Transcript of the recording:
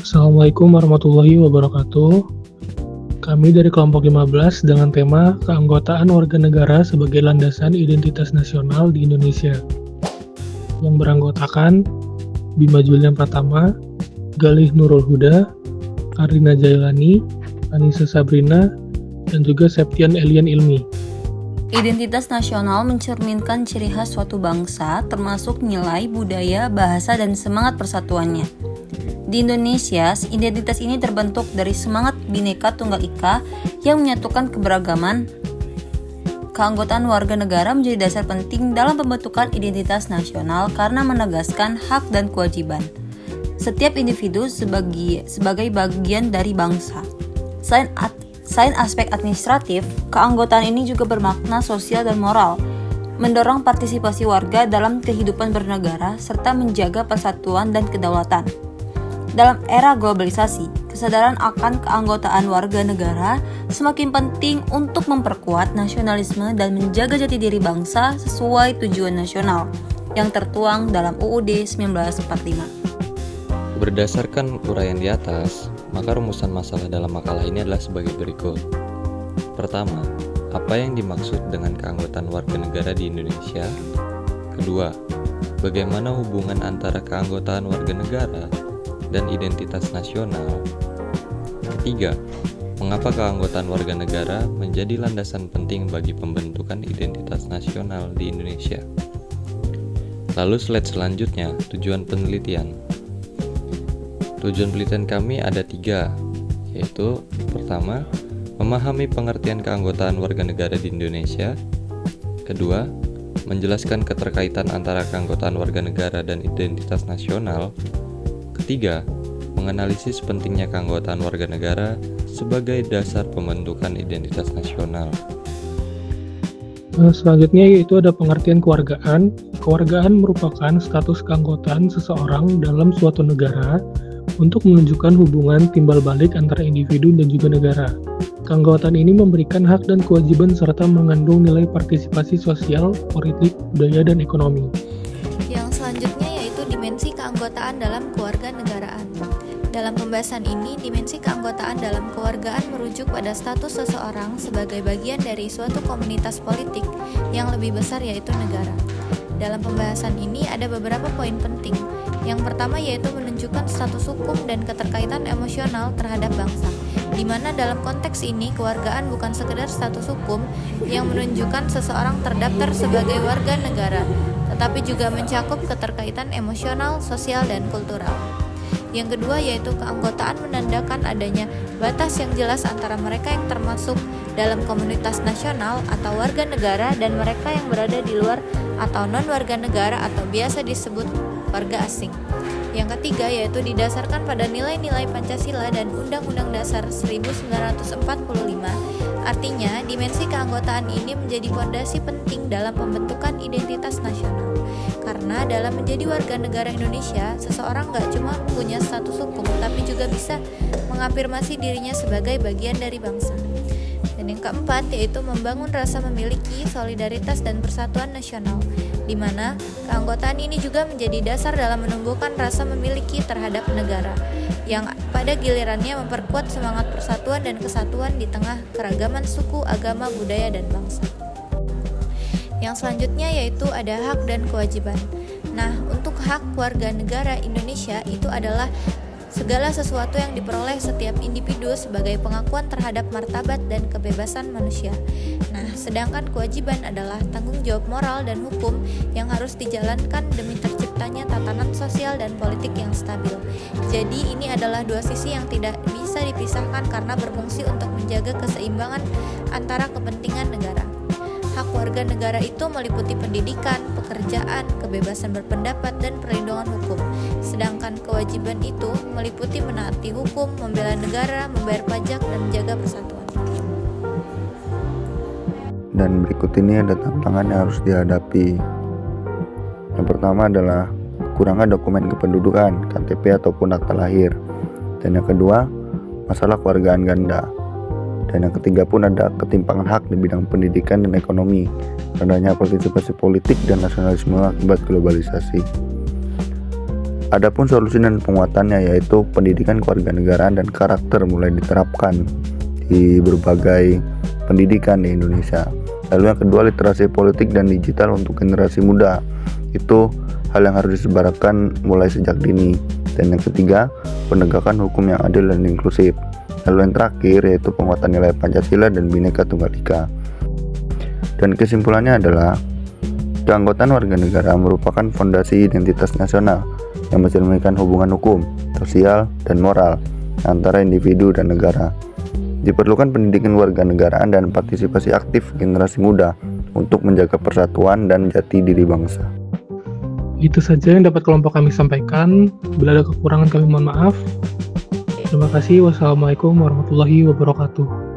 Assalamualaikum warahmatullahi wabarakatuh. Kami dari kelompok 15 dengan tema keanggotaan warga negara sebagai landasan identitas nasional di Indonesia. Yang beranggotakan Bima Julian Pratama, Galih Nurul Huda, Karina Jailani, Anissa Sabrina, dan juga Septian Elian Ilmi. Identitas nasional mencerminkan ciri khas suatu bangsa, termasuk nilai, budaya, bahasa, dan semangat persatuannya. Di Indonesia, identitas ini terbentuk dari semangat Bhinneka Tunggal Ika yang menyatukan keberagaman. Keanggotaan warga negara menjadi dasar penting dalam pembentukan identitas nasional karena menegaskan hak dan kewajiban setiap individu sebagai bagian dari bangsa. Selain aspek administratif, keanggotaan ini juga bermakna sosial dan moral, mendorong partisipasi warga dalam kehidupan bernegara serta menjaga persatuan dan kedaulatan. Dalam era globalisasi, kesadaran akan keanggotaan warga negara semakin penting untuk memperkuat nasionalisme dan menjaga jati diri bangsa sesuai tujuan nasional yang tertuang dalam UUD 1945. Berdasarkan uraian di atas, maka rumusan masalah dalam makalah ini adalah sebagai berikut. Pertama, apa yang dimaksud dengan keanggotaan warga negara di Indonesia? Kedua, bagaimana hubungan antara keanggotaan warga negara dan identitas nasional? Ketiga, mengapa keanggotaan warga negara menjadi landasan penting bagi pembentukan identitas nasional di Indonesia? Lalu slide selanjutnya, tujuan penelitian. Tujuan penelitian kami ada 3, yaitu pertama, memahami pengertian keanggotaan warga negara di Indonesia. Kedua, menjelaskan keterkaitan antara keanggotaan warga negara dan identitas nasional. Ketiga, menganalisis pentingnya keanggotaan warga negara sebagai dasar pembentukan identitas nasional. Selanjutnya yaitu ada pengertian kewargaan. Kewargaan merupakan status keanggotaan seseorang dalam suatu negara untuk menunjukkan hubungan timbal balik antara individu dan juga negara. Keanggotaan ini memberikan hak dan kewajiban serta mengandung nilai partisipasi sosial, politik, budaya, dan ekonomi. Yang selanjutnya yaitu dimensi keanggotaan dalam kewarganegaraan. Dalam pembahasan ini, dimensi keanggotaan dalam kewargaan merujuk pada status seseorang sebagai bagian dari suatu komunitas politik yang lebih besar yaitu negara. Dalam pembahasan ini ada beberapa poin penting. Yang pertama yaitu menunjukkan status hukum dan keterkaitan emosional terhadap bangsa, di mana dalam konteks ini kewargaan bukan sekedar status hukum yang menunjukkan seseorang terdaftar sebagai warga negara, tetapi juga mencakup keterkaitan emosional, sosial, dan kultural. Yang kedua yaitu keanggotaan menandakan adanya batas yang jelas antara mereka yang termasuk dalam komunitas nasional atau warga negara dan mereka yang berada di luar atau non-warga negara atau biasa disebut warga asing. Yang ketiga yaitu didasarkan pada nilai-nilai Pancasila dan Undang-Undang Dasar 1945. Artinya, dimensi keanggotaan ini menjadi fondasi penting dalam pembentukan identitas nasional. Karena dalam menjadi warga negara Indonesia, seseorang gak cuma punya status hukum, tapi juga bisa mengafirmasi dirinya sebagai bagian dari bangsa. Dan yang keempat yaitu membangun rasa memiliki, solidaritas, dan persatuan nasional, di mana keanggotaan ini juga menjadi dasar dalam menumbuhkan rasa memiliki terhadap negara, yang pada gilirannya memperkuat semangat persatuan dan kesatuan di tengah keragaman suku, agama, budaya, dan bangsa. Yang selanjutnya yaitu ada hak dan kewajiban. Nah, untuk hak warga negara Indonesia itu adalah segala sesuatu yang diperoleh setiap individu sebagai pengakuan terhadap martabat dan kebebasan manusia. Nah, sedangkan kewajiban adalah tanggung jawab moral dan hukum yang harus dijalankan demi terciptanya tatanan sosial dan politik yang stabil. Jadi, ini adalah dua sisi yang tidak bisa dipisahkan karena berfungsi untuk menjaga keseimbangan antara kepentingan negara. Hak warga negara itu meliputi pendidikan, pekerjaan, kebebasan berpendapat, dan perlindungan hukum. Sedangkan kewajiban itu meliputi menaati hukum, membela negara, membayar pajak, dan menjaga persatuan. Dan berikut ini ada tantangan yang harus dihadapi. Yang pertama adalah kekurangan dokumen kependudukan, KTP ataupun akta lahir. Dan yang kedua, masalah kewargaan ganda. Dan yang ketiga pun ada ketimpangan hak di bidang pendidikan dan ekonomi, adanya partisipasi politik dan nasionalisme akibat globalisasi. Adapun solusi dan penguatannya yaitu pendidikan kewarganegaraan dan karakter mulai diterapkan di berbagai pendidikan di Indonesia. Lalu yang kedua, literasi politik dan digital untuk generasi muda. Itu hal yang harus disebarkan mulai sejak dini. Dan yang ketiga, penegakan hukum yang adil dan inklusif. Lalu yang terakhir yaitu penguatan nilai Pancasila dan Bhinneka Tunggal Ika. Dan kesimpulannya adalah keanggotaan warga negara merupakan fondasi identitas nasional yang mencerminkan hubungan hukum, sosial, dan moral antara individu dan negara. Diperlukan pendidikan warganegaraan dan partisipasi aktif generasi muda untuk menjaga persatuan dan jati diri bangsa. Itu saja yang dapat kelompok kami sampaikan. Bila ada kekurangan kami mohon maaf. Terima kasih. Wassalamualaikum warahmatullahi wabarakatuh.